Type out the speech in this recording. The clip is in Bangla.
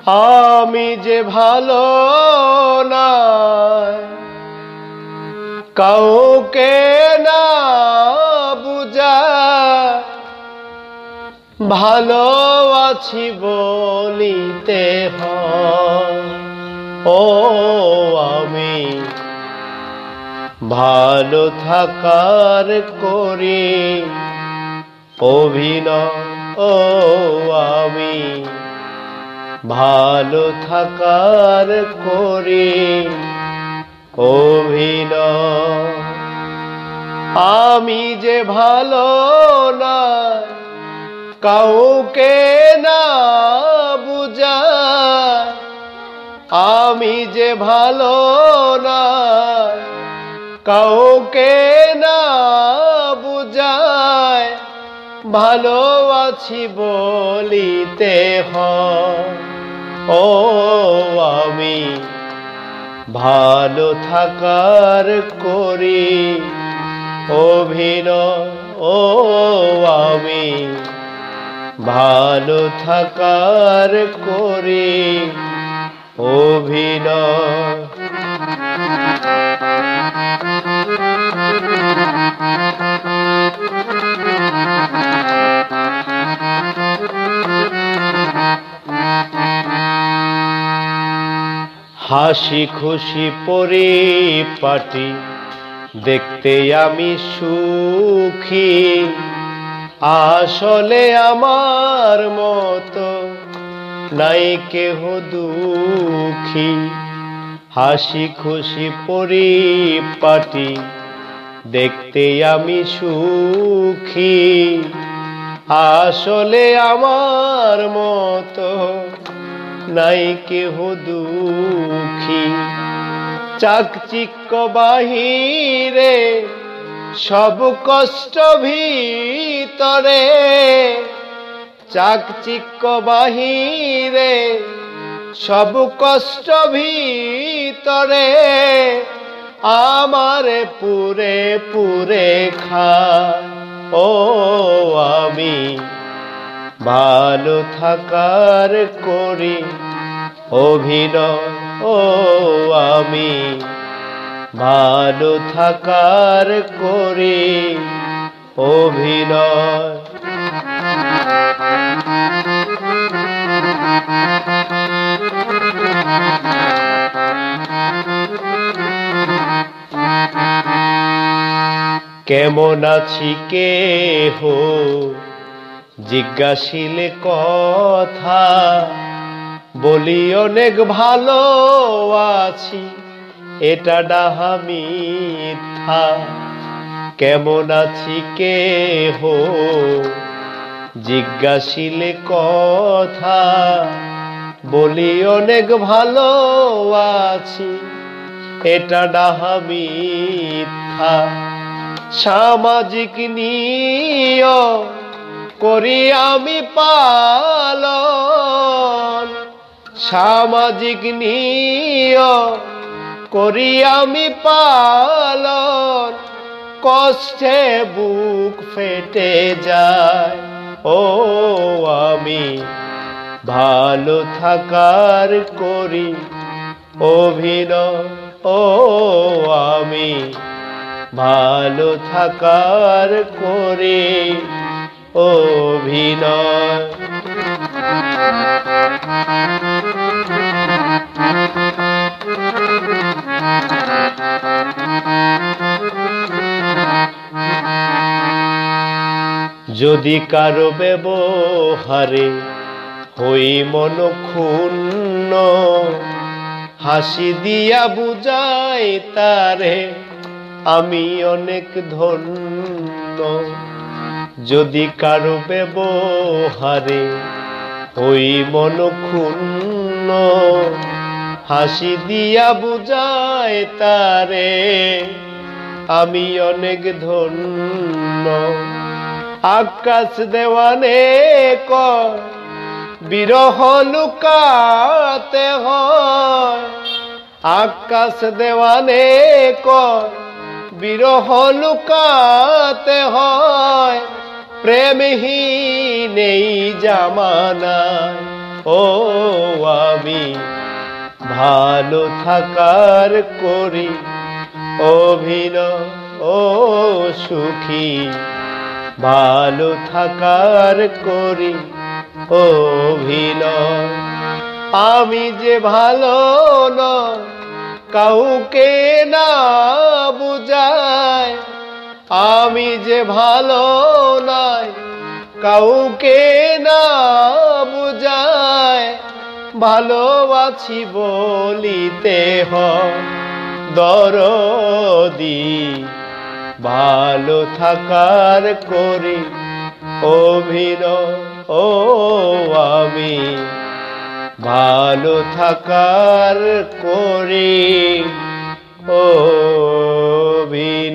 আমি যে ভালো না কাউকে না বুঝা ভালো আছি বলিতে হয়। ও আমি ভালো থাকার করি অভিনয়। ও আমি ভালো থাকার করি অভিনয়। আমি যে ভালো না কাউকে না বুঝা আমি যে ভালো না কাউকে না বুঝায় ভালো আছি বলিতে হয়। ও আমি ভালো থাকার করি অভিনয়। ও আমি ভালো থাকার করি অভিনয়। হাসি খুশি পরিপাটি দেখতে আমি সুখী, আসলে আমার মতো নাই কেহ দুঃখী। হাসি খুশি পরিপাটি দেখতে আমি সুখী, আসলে আমার মতো নাই কেহ দুঃখী। চাকচিক্য বাহিরে সব কষ্ট ভিতরে, চাকচিক্য বাহিরে সব কষ্ট ভিতরে আমারে পুরে পুরে খায়। ও আমি ভালো থাকার করি অভিনয়। ও আমি ভালো থাকার করি অভিনয়। কেমন আছি কেহ জিজ্ঞাসিলে কথা, বলি অনেক ভালো আছি এটা ডাহা মিথ্যা। কেমন আছি কেহ জিজ্ঞাসিলে কথা, বলি অনেক ভালো আছি এটা ডাহা মিথ্যা। সামাজিক নিয়ম করি আমি পালন, সামাজিক নিয়ম করি আমি পালন, কষ্টে বুক ফেটে যায়। ও আমি ভালো থাকার করি অভিনয়। ও আমি ভালো থাকার করি অভিনয়। যদি কারো ব্যবহারে হই মন ক্ষুণ্ণ, হাসি দিয়া বুঝাই তারে আমি অনেক ধন্য। যদি কারো ব্যবহারে হই মন ক্ষুণ্ণ, হাসি দিয়া বুঝাই তারে আমি অনেক ধন্য। আকাশ দেওয়ানে কয় বিরহ লুকাতে হয়, আকাশ দেওয়ানে কয় বিরহ লুকাতে হয়, প্রেমহীন এই জামানায়। ও আমি ভালো থাকার করি অভিনয় ও সুখী ভালো থাকার করি অভিনয় আমি যে ভালো নয় কাউকে না বুঝায় আমি যে ভালো নয় কাউকে না বুঝায় ভালোবাসি বলিতে হয় দরদি ভালো থাকার করি অভিনয় ও আমি ভালো থাকার করি অভিনয়।